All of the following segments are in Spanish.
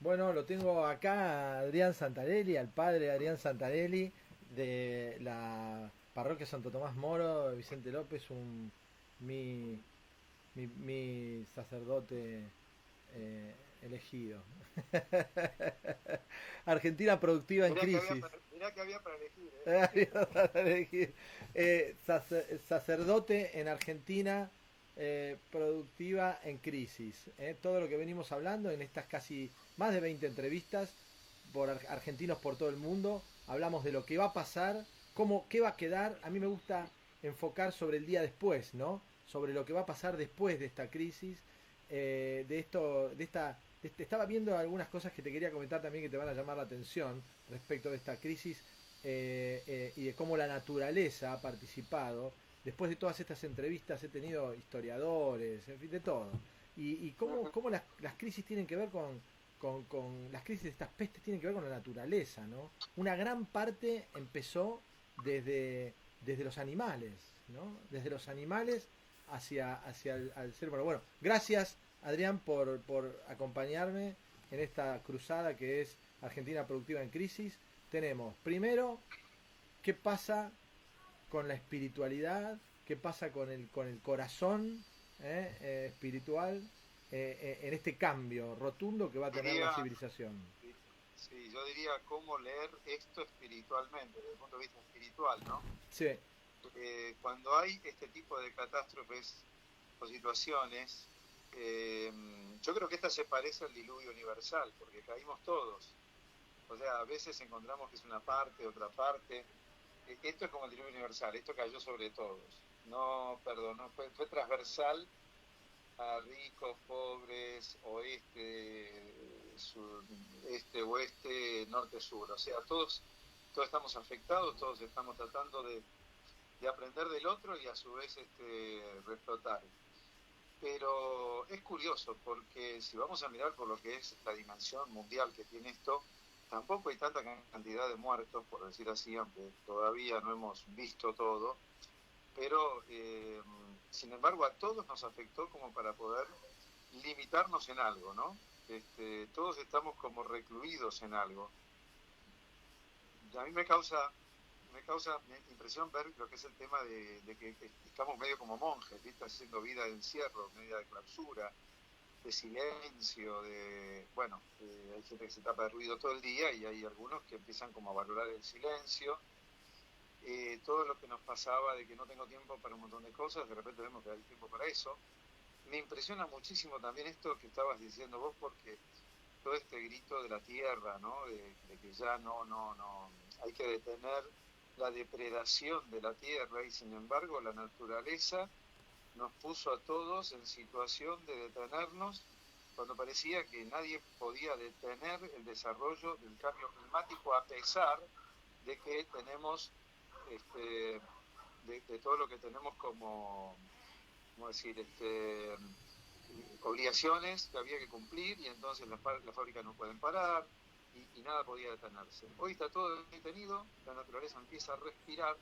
Bueno, lo tengo acá a Adrián Santarelli, al padre Adrián Santarelli de la parroquia Santo Tomás Moro, Vicente López, mi, mi sacerdote elegido. Argentina productiva en crisis. Mirá que había para elegir, ¿eh? Sacerdote en Argentina productiva en crisis. Todo lo que venimos hablando en estas casi más de 20 entrevistas por argentinos por todo el mundo. Hablamos de lo que va a pasar, qué va a quedar. A mí me gusta enfocar sobre el día después, ¿no? Sobre lo que va a pasar después de esta crisis, de esto, de esta estaba viendo algunas cosas que te quería comentar también que te van a llamar la atención respecto de esta crisis y de cómo la naturaleza ha participado. Después de todas estas entrevistas he tenido historiadores, en fin, de todo. Y cómo las crisis tienen que ver con las crisis de estas pestes tienen que ver con la naturaleza, ¿no? Una gran parte empezó desde los animales, ¿no? Desde los animales hacia el ser humano. Bueno, gracias Adrián por acompañarme en esta cruzada que es Argentina Productiva en Crisis. Tenemos primero qué pasa con la espiritualidad, qué pasa con el corazón espiritual en este cambio rotundo que va a tener la Diría, civilización. sí, yo diría cómo leer esto espiritualmente, desde el punto de vista espiritual, ¿no? Sí, Cuando hay este tipo de catástrofes o situaciones, eh, yo creo que esta se parece al diluvio universal, porque caímos todos. O sea, a veces encontramos que es una parte, otra parte. Esto es como el diluvio universal, esto cayó sobre todos. No, perdón, no, fue transversal a ricos, pobres, oeste, sur, este, oeste, norte, sur. O sea, todos estamos afectados, todos estamos tratando de aprender del otro y a su vez reflotar. Pero es curioso porque si vamos a mirar por lo que es la dimensión mundial que tiene esto, tampoco hay tanta cantidad de muertos, por decir así, aunque todavía no hemos visto todo, pero sin embargo a todos nos afectó como para poder limitarnos en algo, ¿no? Todos estamos como recluidos en algo. Y a mí me causa impresión ver lo que es el tema de que estamos medio como monjes, ¿viste? Haciendo vida de encierro, media de clausura, de silencio, bueno, hay gente que se tapa de ruido todo el día y hay algunos que empiezan como a valorar el silencio. Todo lo que nos pasaba de que no tengo tiempo para un montón de cosas, de repente vemos que hay tiempo para eso. Me impresiona muchísimo también esto que estabas diciendo vos, porque todo este grito de la tierra, ¿no? De que ya no, hay que detener la depredación de la tierra y sin embargo la naturaleza nos puso a todos en situación de detenernos cuando parecía que nadie podía detener el desarrollo del cambio climático a pesar de que tenemos este, de todo lo que tenemos como, ¿cómo decir? Obligaciones que había que cumplir y entonces las fábricas no pueden parar y nada podía detenerse. Hoy está todo detenido, la naturaleza empieza a respirar,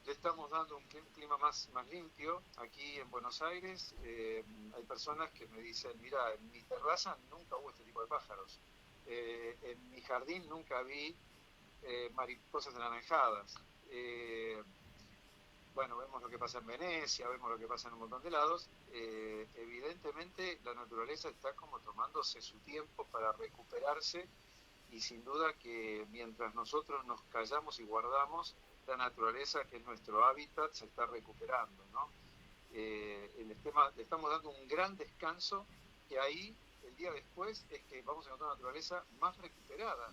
le estamos dando un clima más limpio. Aquí en Buenos Aires hay personas que me dicen, mira, en mi terraza nunca hubo este tipo de pájaros, en mi jardín nunca vi mariposas anaranjadas. Bueno, vemos lo que pasa en Venecia, vemos lo que pasa en un montón de lados. Evidentemente la naturaleza está como tomándose su tiempo para recuperarse y sin duda que mientras nosotros nos callamos y guardamos, la naturaleza, que es nuestro hábitat, se está recuperando, ¿no? Le estamos dando un gran descanso que ahí, el día después, es que vamos a encontrar una naturaleza más recuperada,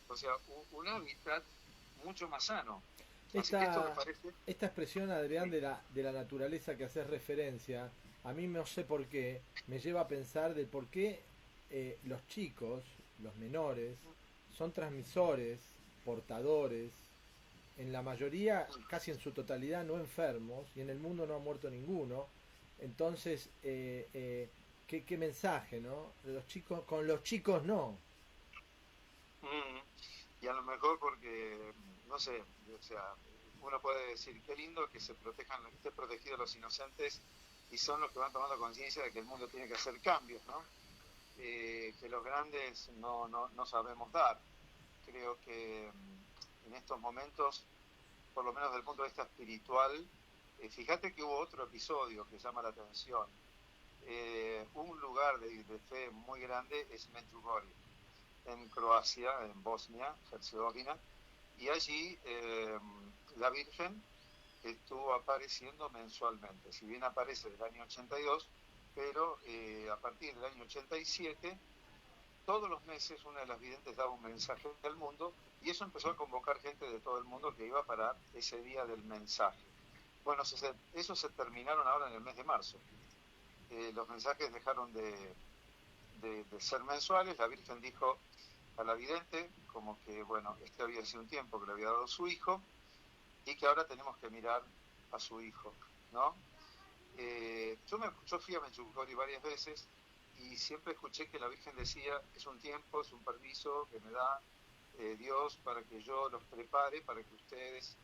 o sea, un hábitat mucho más sano. Así que esto me esta, parece... esta expresión, Adrián, Sí. de la naturaleza que haces referencia, a mí no sé por qué, me lleva a pensar de por qué los chicos, los menores, son transmisores, portadores, en la mayoría, casi en su totalidad, no enfermos, y en el mundo no ha muerto ninguno. Entonces, qué mensaje, ¿no? Los chicos, con los chicos no. Mm, y a lo mejor porque, no sé, o sea, uno puede decir, qué lindo que se protejan, que estén protegidos los inocentes y son los que van tomando conciencia de que el mundo tiene que hacer cambios, ¿no? que los grandes no sabemos dar. Creo que en estos momentos, por lo menos desde el punto de vista espiritual, fíjate que hubo otro episodio que llama la atención. Un lugar de fe muy grande es Medjugorje, en Croacia, en Bosnia, Herzegovina, y allí la Virgen estuvo apareciendo mensualmente. Si bien aparece del año 82, pero a partir del año 87, todos los meses una de las videntes daba un mensaje al mundo, y eso empezó a convocar gente de todo el mundo que iba para ese día del mensaje. Bueno, esos se terminaron ahora en el mes de marzo. Los mensajes dejaron de ser mensuales. La Virgen dijo a la vidente como que, bueno, este había sido un tiempo que le había dado su hijo y que ahora tenemos que mirar a su hijo, ¿no? Yo fui a Medjugorje varias veces y siempre escuché que la Virgen decía, es un tiempo, es un permiso que me da Dios para que yo los prepare, para que ustedes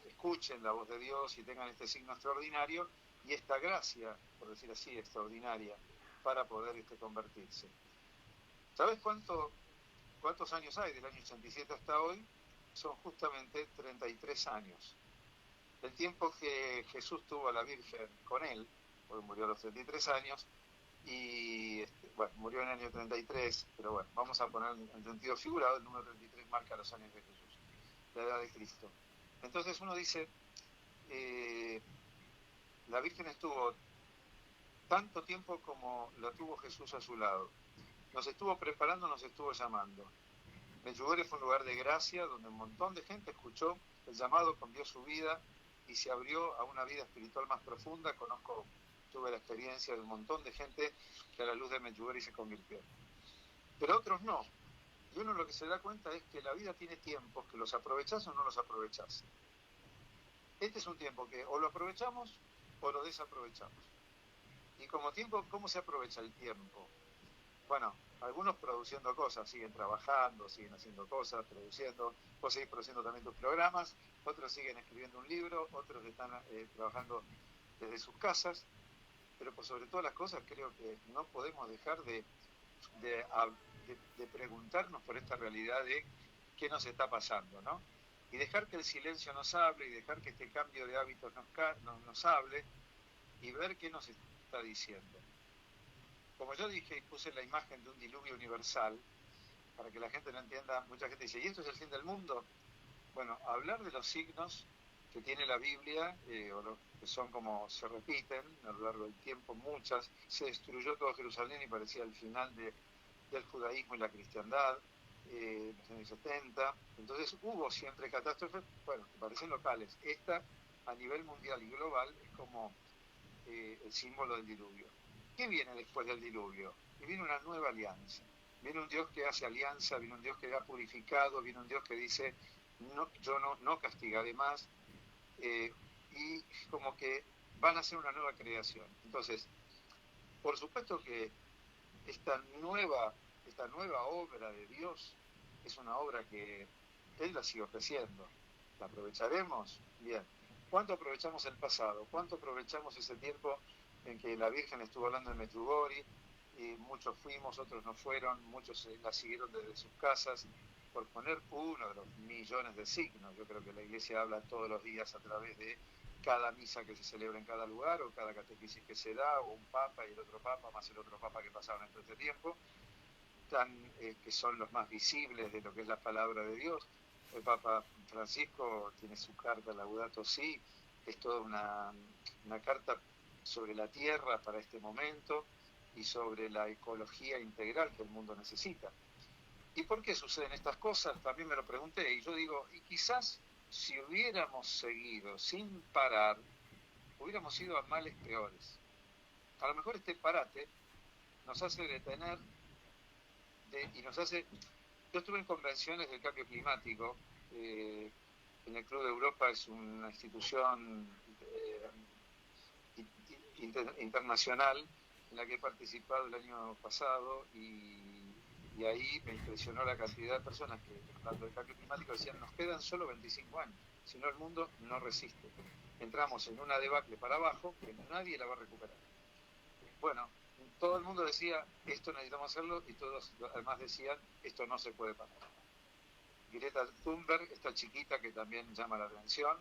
escuchen la voz de Dios y tengan este signo extraordinario y esta gracia, por decir así, extraordinaria, para poder convertirse. ¿Sabes cuántos años hay del año 87 hasta hoy? Son justamente 33 años. El tiempo que Jesús tuvo a la Virgen con él, porque murió a los 33 años, y bueno, murió en el año 33, pero bueno, vamos a poner en sentido figurado, el número 33 marca los años de Jesús, la edad de Cristo. Entonces uno dice, la Virgen estuvo tanto tiempo como la tuvo Jesús a su lado. Nos estuvo preparando, nos estuvo llamando. Medjugorje fue un lugar de gracia donde un montón de gente escuchó el llamado, cambió su vida y se abrió a una vida espiritual más profunda. Tuve la experiencia de un montón de gente que a la luz de Medjugorje se convirtió. Pero otros no. Y uno lo que se da cuenta es que la vida tiene tiempos que los aprovechás o no los aprovechás. Este es un tiempo que o lo aprovechamos o lo desaprovechamos. Y como tiempo, ¿cómo se aprovecha el tiempo? Bueno, algunos produciendo cosas, siguen trabajando, siguen haciendo cosas, produciendo. Vos seguís produciendo también tus programas, otros siguen escribiendo un libro, otros están trabajando desde sus casas, pero por sobre todas las cosas creo que no podemos dejar de preguntarnos por esta realidad de qué nos está pasando, ¿no? Y dejar que el silencio nos hable y dejar que este cambio de hábitos nos hable y ver qué nos está diciendo. Como yo dije y puse la imagen de un diluvio universal, para que la gente no entienda, mucha gente dice, ¿y esto es el fin del mundo? Bueno, hablar de los signos que tiene la Biblia, que son como se repiten a lo largo del tiempo, muchas, se destruyó todo Jerusalén y parecía el final del judaísmo y la cristiandad, en los años 70, entonces hubo siempre catástrofes, bueno, que parecen locales. Esta, a nivel mundial y global, es como el símbolo del diluvio. ¿Qué viene después del diluvio? Y viene una nueva alianza. Viene un Dios que hace alianza, viene un Dios que ha purificado, viene un Dios que dice, yo no castigaré más, y como que van a ser una nueva creación. Entonces, por supuesto que esta nueva obra de Dios es una obra que Él la sigue ofreciendo. ¿La aprovecharemos? Bien. ¿Cuánto aprovechamos el pasado? ¿Cuánto aprovechamos ese tiempo en que la Virgen estuvo hablando en Medjugorje? Y muchos fuimos, otros no fueron, muchos la siguieron desde sus casas, por poner uno de los millones de signos. Yo creo que la Iglesia habla todos los días a través de cada misa que se celebra en cada lugar, o cada catequesis que se da, o un papa y el otro papa, más el otro papa que pasaron en todo este tiempo, que son los más visibles de lo que es la palabra de Dios. El Papa Francisco tiene su carta Laudato Si, es toda una carta sobre la tierra para este momento y sobre la ecología integral que el mundo necesita. ¿Y por qué suceden estas cosas? También me lo pregunté, y yo digo, y quizás si hubiéramos seguido sin parar, hubiéramos ido a males peores. A lo mejor este parate nos hace detener y nos hace... Yo estuve en convenciones del cambio climático, en el Club de Europa, es una institución internacional en la que he participado el año pasado, y ahí me impresionó la cantidad de personas que, hablando del cambio climático, decían, nos quedan solo 25 años, si no el mundo no resiste. Entramos en una debacle para abajo que nadie la va a recuperar. Bueno, todo el mundo decía, esto necesitamos hacerlo, y todos además decían, esto no se puede parar. Greta Thunberg, esta chiquita que también llama la atención,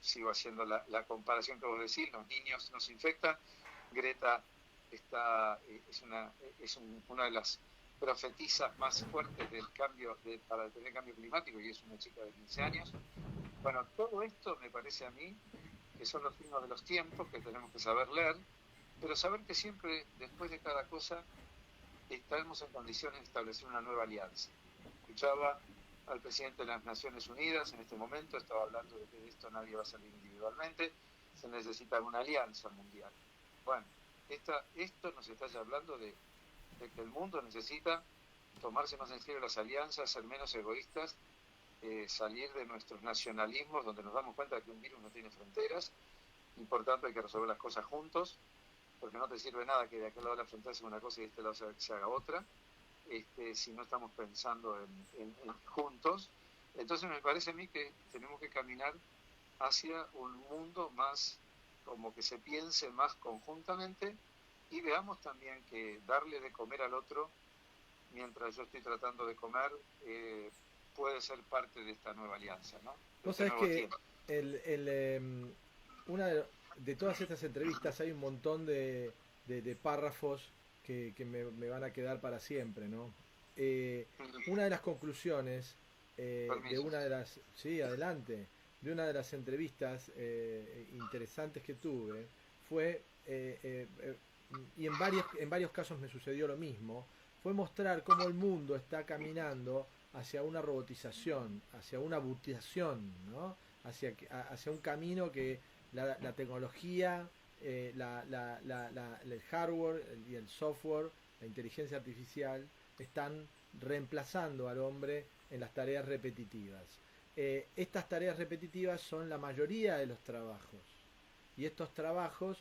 sigo haciendo la comparación que vos decís, los niños nos infectan, Greta es una de las profetizas más fuertes del cambio, para detener el cambio climático, y es una chica de 15 años. Bueno, todo esto me parece a mí que son los signos de los tiempos, que tenemos que saber leer, pero saber que siempre, después de cada cosa, estaremos en condiciones de establecer una nueva alianza. Escuchaba al presidente de las Naciones Unidas en este momento, estaba hablando de que de esto nadie va a salir individualmente, se necesita una alianza mundial. Bueno, esto nos está ya hablando de que el mundo necesita tomarse más en serio las alianzas, ser menos egoístas, salir de nuestros nacionalismos, donde nos damos cuenta de que un virus no tiene fronteras, y por tanto hay que resolver las cosas juntos, porque no te sirve nada que de aquel lado de la frontera se haga una cosa y de este lado se haga otra, si no estamos pensando en juntos. Entonces me parece a mí que tenemos que caminar hacia un mundo más, como que se piense más conjuntamente, y veamos también que darle de comer al otro mientras yo estoy tratando de comer puede ser parte de esta nueva alianza, ¿no? Vos sabés que una de todas estas entrevistas hay un montón de párrafos que me van a quedar para siempre, ¿no? Una de las conclusiones de una de las... Sí, adelante. De una de las entrevistas interesantes que tuve fue, y en varios casos me sucedió lo mismo, fue mostrar cómo el mundo está caminando hacia una robotización, hacia una butización, ¿no? Hacia un camino que la tecnología, el hardware y el software, la inteligencia artificial, están reemplazando al hombre en las tareas repetitivas. Estas tareas repetitivas son la mayoría de los trabajos, y estos trabajos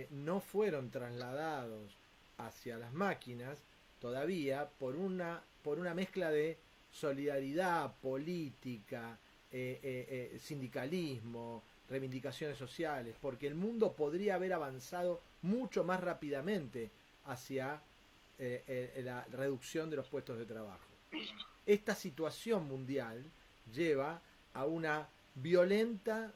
no fueron trasladados hacia las máquinas todavía por una mezcla de solidaridad política, sindicalismo, reivindicaciones sociales, porque el mundo podría haber avanzado mucho más rápidamente hacia la reducción de los puestos de trabajo. Esta situación mundial lleva a una violenta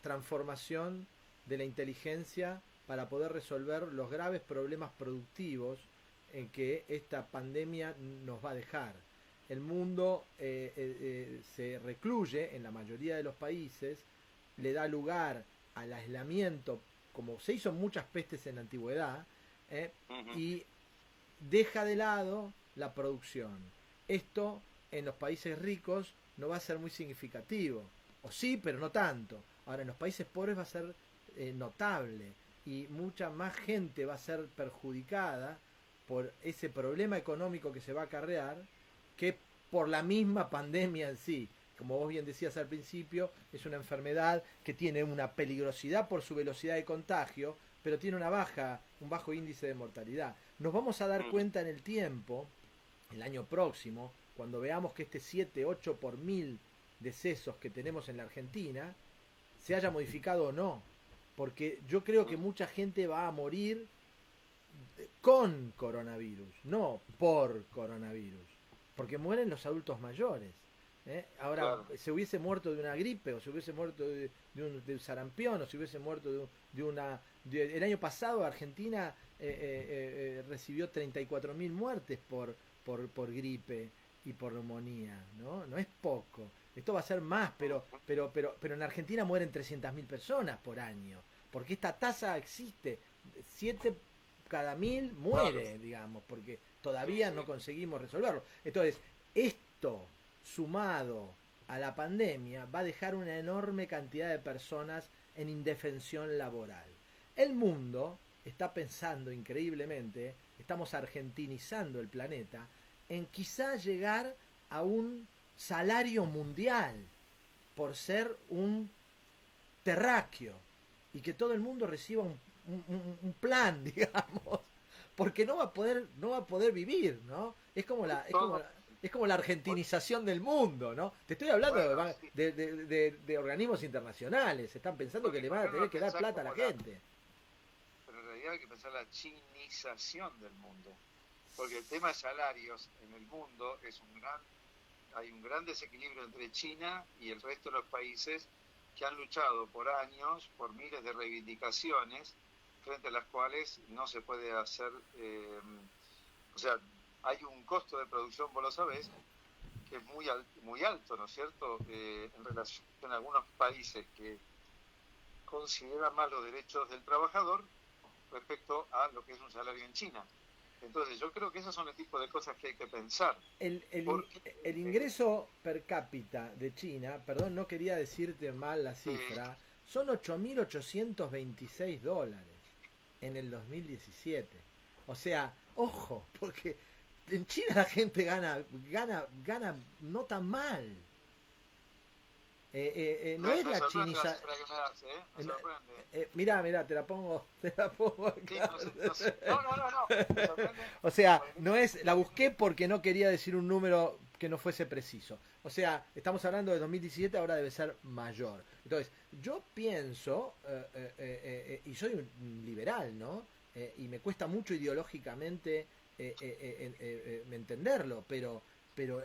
transformación de la inteligencia para poder resolver los graves problemas productivos en que esta pandemia nos va a dejar. El mundo se recluye en la mayoría de los países, le da lugar al aislamiento, como se hizo en muchas pestes en la antigüedad, y deja de lado la producción. Esto en los países ricos no va a ser muy significativo, o sí, pero no tanto. Ahora en los países pobres va a ser notable, y mucha más gente va a ser perjudicada por ese problema económico que se va a acarrear que por la misma pandemia en sí. Como vos bien decías al principio, es una enfermedad que tiene una peligrosidad por su velocidad de contagio, pero tiene un bajo índice de mortalidad. Nos vamos a dar cuenta en el tiempo, el año próximo, cuando veamos que este 7-8 por 1000 decesos que tenemos en la Argentina se haya modificado o no, porque yo creo que mucha gente va a morir con coronavirus, no por coronavirus, porque mueren los adultos mayores. Ahora, claro, se hubiese muerto de una gripe, o se hubiese muerto de un sarampión, o se hubiese muerto el año pasado Argentina recibió 34.000 muertes por gripe y por neumonía, ¿no? No es poco. Esto va a ser más, pero en Argentina mueren 300.000 personas por año, porque esta tasa existe. 7 cada 1000 muere, claro, digamos, porque todavía no conseguimos resolverlo. Entonces, esto sumado a la pandemia va a dejar una enorme cantidad de personas en indefensión laboral. El mundo está pensando increíblemente, estamos argentinizando el planeta, en quizá llegar a un salario mundial por ser un terráqueo, y que todo el mundo reciba un plan, digamos, porque no va a poder vivir, ¿no? Es como la argentinización del mundo, ¿no? Te estoy hablando de organismos internacionales, están pensando que le van a tener que dar plata a la gente. Pero en realidad realidad hay que pensar la chinización del mundo, porque el tema de salarios en el mundo hay un gran desequilibrio entre China y el resto de los países que han luchado por años, por miles de reivindicaciones, frente a las cuales no se puede hacer, o sea, hay un costo de producción, vos lo sabés, que es muy alto, ¿no es cierto?, en relación a algunos países que consideran más los derechos del trabajador respecto a lo que es un salario en China. Entonces yo creo que esos son el tipo de cosas que hay que pensar. El ingreso per cápita de China, perdón, no quería decirte mal la cifra, son $8.826 en el 2017. O sea, ojo, porque en China la gente gana no tan mal. No es la chiniza. Mirá, te la pongo acá. No. O sea, no es, la busqué porque no quería decir un número que no fuese preciso. O sea, estamos hablando de 2017, ahora debe ser mayor. Entonces, yo pienso, y soy un liberal, ¿no? Y me cuesta mucho ideológicamente entenderlo, pero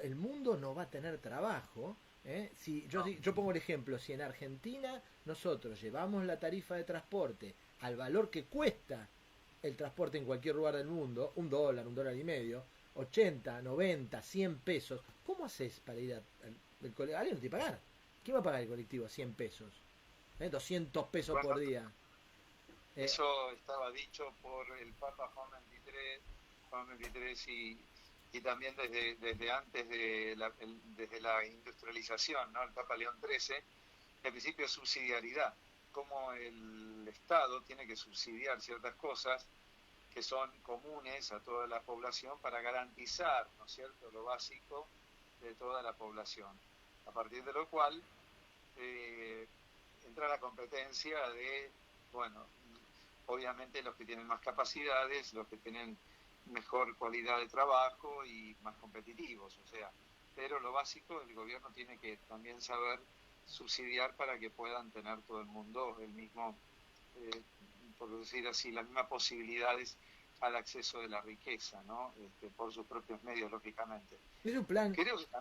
el mundo no va a tener trabajo. Si yo pongo el ejemplo, si en Argentina nosotros llevamos la tarifa de transporte al valor que cuesta el transporte en cualquier lugar del mundo, $1, $1.50, 80, 90, 100 pesos, ¿cómo haces para ir al colectivo? Alguien no te va a pagar. ¿Quién va a pagar el colectivo a 100 pesos? 200 pesos por día. Eso estaba dicho por el Papa Juan XXIII y también desde antes desde la industrialización, ¿no? El Papa León XIII, el principio de subsidiariedad, cómo el Estado tiene que subsidiar ciertas cosas que son comunes a toda la población para garantizar, ¿no es cierto?, lo básico de toda la población, a partir de lo cual entra la competencia de, bueno, obviamente los que tienen más capacidades, los que tienen mejor calidad de trabajo y más competitivos, o sea, pero lo básico el gobierno tiene que también saber subsidiar para que puedan tener todo el mundo el mismo, por decir así, las mismas posibilidades al acceso de la riqueza, ¿no? Por sus propios medios, lógicamente. Es un plan,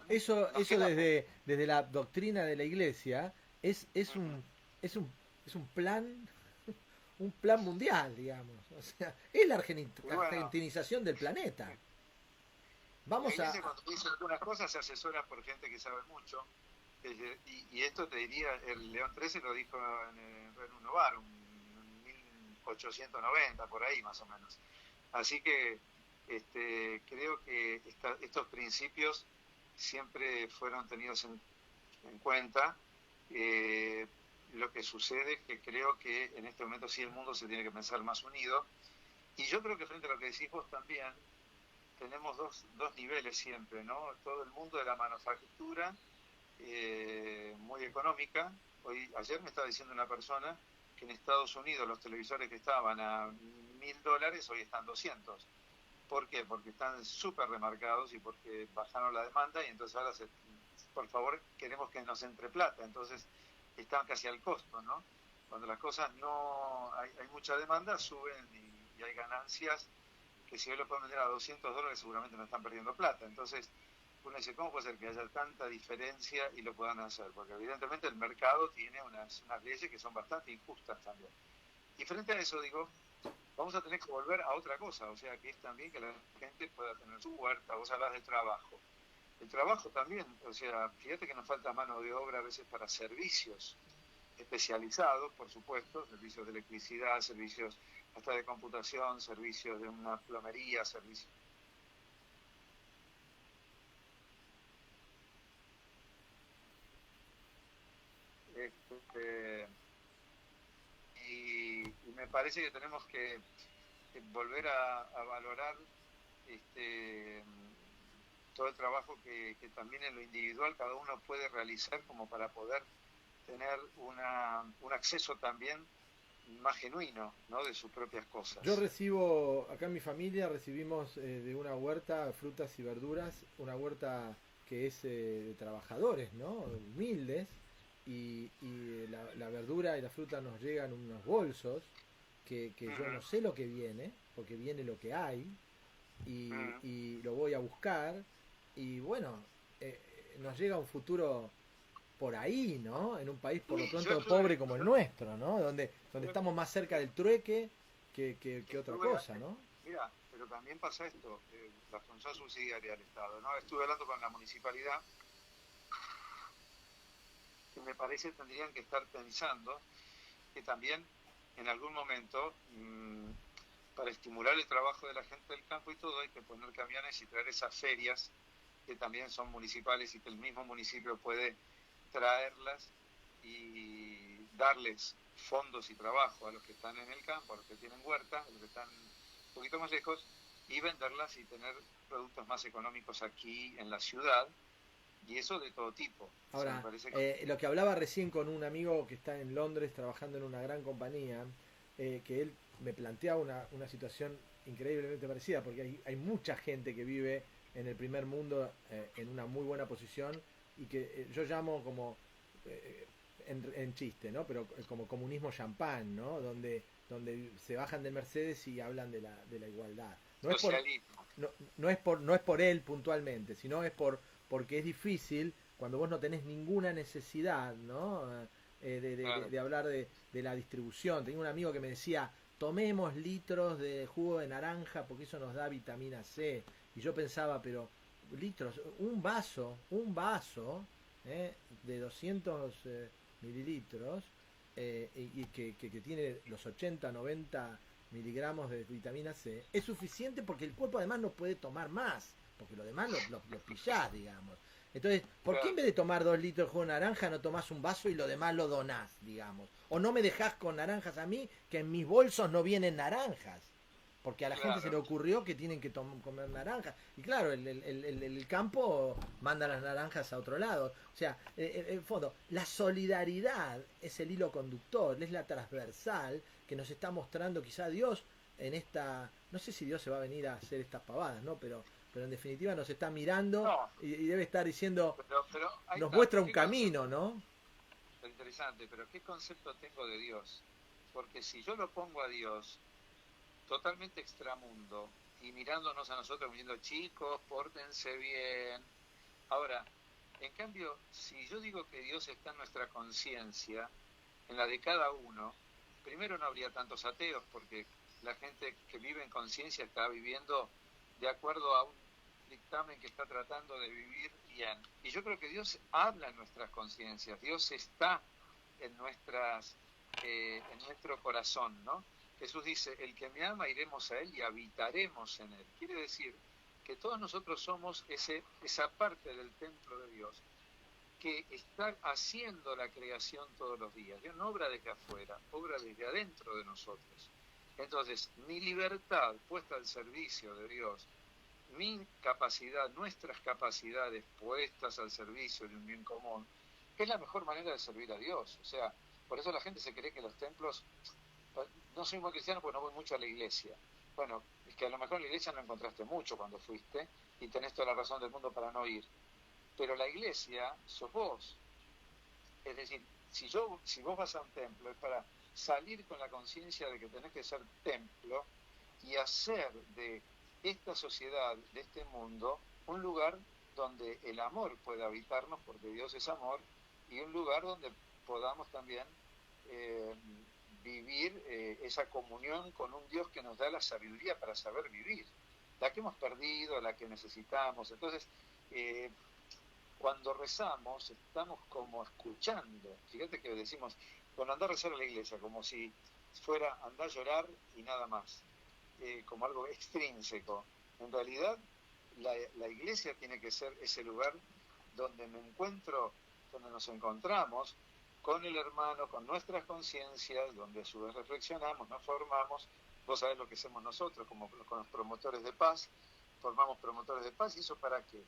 eso desde la doctrina de la Iglesia es un plan, un plan mundial, digamos. O sea, es la argentinización del planeta. Vamos la Iglesia, cuando dice algunas cosas, se asesora por gente que sabe mucho. Y esto te diría, el León XIII lo dijo en Rerum Novarum, en 1890, por ahí más o menos. Así que creo que estos principios siempre fueron tenidos en cuenta. Lo que sucede es que creo que en este momento sí el mundo se tiene que pensar más unido. Y yo creo que frente a lo que decís vos también, tenemos dos niveles siempre, ¿no? Todo el mundo de la manufactura, muy económica. Ayer me estaba diciendo una persona que en Estados Unidos los televisores que estaban a $1.000 hoy están 200. ¿Por qué? Porque están súper remarcados y porque bajaron la demanda y entonces ahora por favor queremos que nos entre plata, entonces están casi al costo, ¿no? Cuando las cosas no hay mucha demanda, suben y hay ganancias que si hoy lo pueden vender a $200 seguramente no están perdiendo plata. Entonces uno dice, ¿cómo puede ser que haya tanta diferencia y lo puedan hacer? Porque evidentemente el mercado tiene unas leyes que son bastante injustas también. Y frente a eso, digo, vamos a tener que volver a otra cosa, o sea, que es también que la gente pueda tener su huerta. Vos hablás del trabajo. El trabajo también, o sea, fíjate que nos falta mano de obra a veces para servicios especializados, por supuesto, servicios de electricidad, servicios hasta de computación, servicios de una plomería, servicios... y me parece que tenemos que volver a valorar todo el trabajo que también en lo individual cada uno puede realizar como para poder tener un acceso también más genuino, ¿no?, de sus propias cosas. Yo recibo, acá en mi familia recibimos de una huerta frutas y verduras, una huerta que es de trabajadores, ¿no?, humildes, y la verdura y la fruta nos llegan en unos bolsos que yo no sé lo que viene, porque viene lo que hay, y lo voy a buscar, y bueno, nos llega un futuro por ahí, ¿no? En un país por lo Sí, pronto pobre como el nuestro, ¿no? Donde estamos más cerca del trueque que otra cosa, ¿no? mira, pero también pasa esto, la función subsidiaria del Estado, ¿no? Estuve hablando con la municipalidad, que me parece tendrían que estar pensando que también en algún momento, para estimular el trabajo de la gente del campo y todo, hay que poner camiones y traer esas ferias que también son municipales y que el mismo municipio puede traerlas y darles fondos y trabajo a los que están en el campo, a los que tienen huerta, a los que están un poquito más lejos, y venderlas y tener productos más económicos aquí en la ciudad, y eso de todo tipo. O sea, me Ahora, parece que... lo que hablaba recién con un amigo que está en Londres trabajando en una gran compañía, que él me planteaba una situación increíblemente parecida, porque hay mucha gente que vive en el primer mundo en una muy buena posición y que yo llamo como, en chiste, ¿no? Pero como comunismo champán, ¿no? Donde se bajan de Mercedes y hablan de la igualdad. No es por, Socialismo. no es por él puntualmente, sino es porque es difícil cuando vos no tenés ninguna necesidad, ¿no? Claro, De hablar de la distribución. Tenía un amigo que me decía, tomemos litros de jugo de naranja porque eso nos da vitamina C. Y yo pensaba, pero litros, un vaso de 200 mililitros, y que tiene los 80, 90 miligramos de vitamina C, es suficiente porque el cuerpo además no puede tomar más, porque lo demás lo pillás, digamos. Entonces, ¿por qué en claro, vez de tomar 2 litros de jugo de naranja no tomás un vaso y lo demás lo donás, digamos? O no me dejás con naranjas a mí, que en mis bolsos no vienen naranjas. Porque a la gente se le claro, ocurrió que tienen que comer naranjas. Y claro, el campo manda las naranjas a otro lado. O sea, en fondo, la solidaridad es el hilo conductor, es la transversal que nos está mostrando quizá Dios en esta... No sé si Dios se va a venir a hacer estas pavadas, ¿no? Pero en definitiva nos está mirando no, y debe estar diciendo, pero ahí nos está, muestra pero un qué camino, concepto, ¿no? interesante, pero qué concepto tengo de Dios. Porque si yo lo pongo a Dios totalmente extramundo y mirándonos a nosotros diciendo, chicos, pórtense bien. Ahora, en cambio, si yo digo que Dios está en nuestra conciencia, en la de cada uno, primero no habría tantos ateos, porque la gente que vive en conciencia está viviendo de acuerdo a un dictamen que está tratando de vivir bien. Y yo creo que Dios habla en nuestras conciencias, Dios está en en nuestro corazón, ¿no? Jesús dice, el que me ama iremos a él y habitaremos en él. Quiere decir que todos nosotros somos esa parte del templo de Dios que está haciendo la creación todos los días. Dios no obra desde afuera, obra desde adentro de nosotros. Entonces, mi libertad puesta al servicio de Dios, mi capacidad, nuestras capacidades puestas al servicio de un bien común, es la mejor manera de servir a Dios. O sea, por eso la gente se cree que los templos... No soy muy cristiano porque no voy mucho a la iglesia. Bueno, es que a lo mejor en la iglesia no encontraste mucho cuando fuiste y tenés toda la razón del mundo para no ir. Pero la iglesia sos vos. Es decir, si vos vas a un templo es para salir con la conciencia de que tenés que ser templo y hacer de esta sociedad, de este mundo, un lugar donde el amor pueda habitarnos, porque Dios es amor, y un lugar donde podamos también eh, vivir esa comunión con un Dios que nos da la sabiduría para saber vivir, la que hemos perdido, la que necesitamos. Entonces, eh, cuando rezamos, estamos como escuchando. Fíjate que decimos, bueno, andar a rezar a la iglesia, como si fuera andar a llorar y nada más, como algo extrínseco. En realidad, la iglesia tiene que ser ese lugar donde me encuentro, donde nos encontramos con el hermano, con nuestras conciencias, donde a su vez reflexionamos, nos formamos. Vos sabés lo que hacemos nosotros, como con los promotores de paz, formamos promotores de paz, y eso para qué,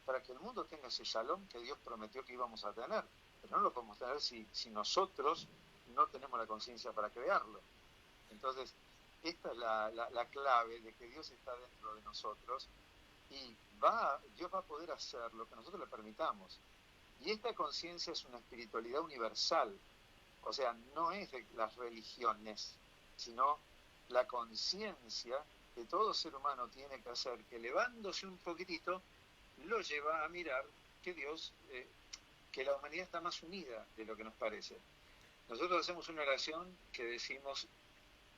para que el mundo tenga ese shalom que Dios prometió que íbamos a tener, pero no lo podemos tener si nosotros no tenemos la conciencia para crearlo. Entonces, esta es la clave de que Dios está dentro de nosotros y Dios va a poder hacer lo que nosotros le permitamos. Y esta conciencia es una espiritualidad universal, o sea, no es de las religiones, sino la conciencia que todo ser humano tiene que hacer, que elevándose un poquitito, lo lleva a mirar que Dios, que la humanidad está más unida de lo que nos parece. Nosotros hacemos una oración que decimos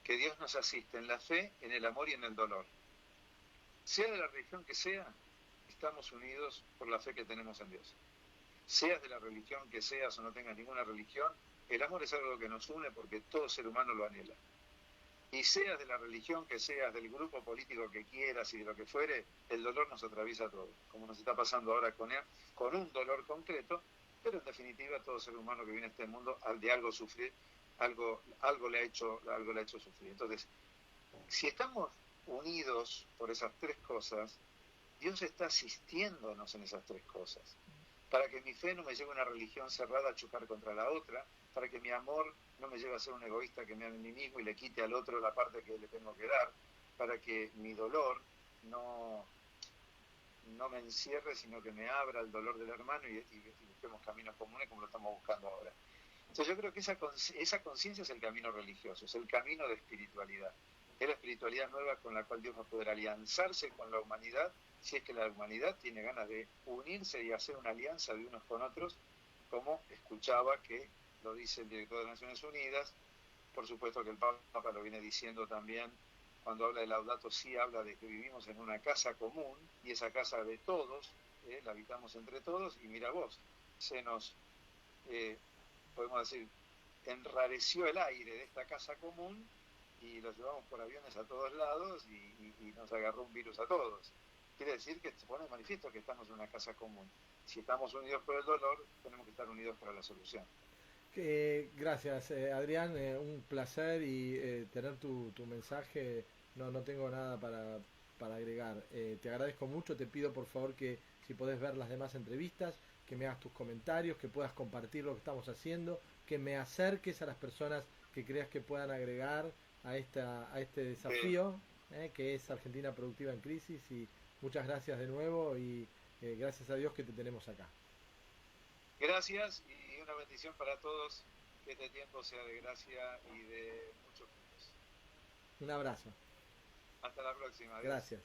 que Dios nos asiste en la fe, en el amor y en el dolor. Sea de la religión que sea, estamos unidos por la fe que tenemos en Dios. Seas de la religión que seas o no tengas ninguna religión, el amor es algo que nos une porque todo ser humano lo anhela. Y seas de la religión que seas, del grupo político que quieras y de lo que fuere, el dolor nos atraviesa a todos, como nos está pasando ahora con un dolor concreto, pero en definitiva todo ser humano que viene a este mundo de algo sufrir, algo le ha hecho sufrir. Entonces, si estamos unidos por esas tres cosas, Dios está asistiéndonos en esas tres cosas. Para que mi fe no me lleve a una religión cerrada a chocar contra la otra, para que mi amor no me lleve a ser un egoísta que me ame a mí mismo y le quite al otro la parte que le tengo que dar, para que mi dolor no me encierre, sino que me abra el dolor del hermano y busquemos caminos comunes como lo estamos buscando ahora. Entonces yo creo que esa conciencia es el camino religioso, es el camino de espiritualidad. Es la espiritualidad nueva con la cual Dios va a poder alianzarse con la humanidad, si es que la humanidad tiene ganas de unirse y hacer una alianza de unos con otros, como escuchaba que lo dice el director de Naciones Unidas. Por supuesto que el Papa lo viene diciendo también, cuando habla de Laudato Si, habla de que vivimos en una casa común, y esa casa de todos, la habitamos entre todos, y mira vos, se nos, podemos decir, enrareció el aire de esta casa común, y lo llevamos por aviones a todos lados, y nos agarró un virus a todos. Quiere decir que se pone de manifiesto que estamos en una casa común. Si estamos unidos por el dolor, tenemos que estar unidos para la solución. Gracias, Adrián, un placer y tener tu mensaje. No tengo nada para agregar. Te agradezco mucho, te pido por favor que si podés ver las demás entrevistas, que me hagas tus comentarios, que puedas compartir lo que estamos haciendo, que me acerques a las personas que creas que puedan agregar a este desafío, que es Argentina Productiva en Crisis. Y muchas gracias de nuevo y gracias a Dios que te tenemos acá. Gracias y una bendición para todos, que este tiempo sea de gracia y de muchos frutos. Un abrazo. Hasta la próxima. Adiós. Gracias.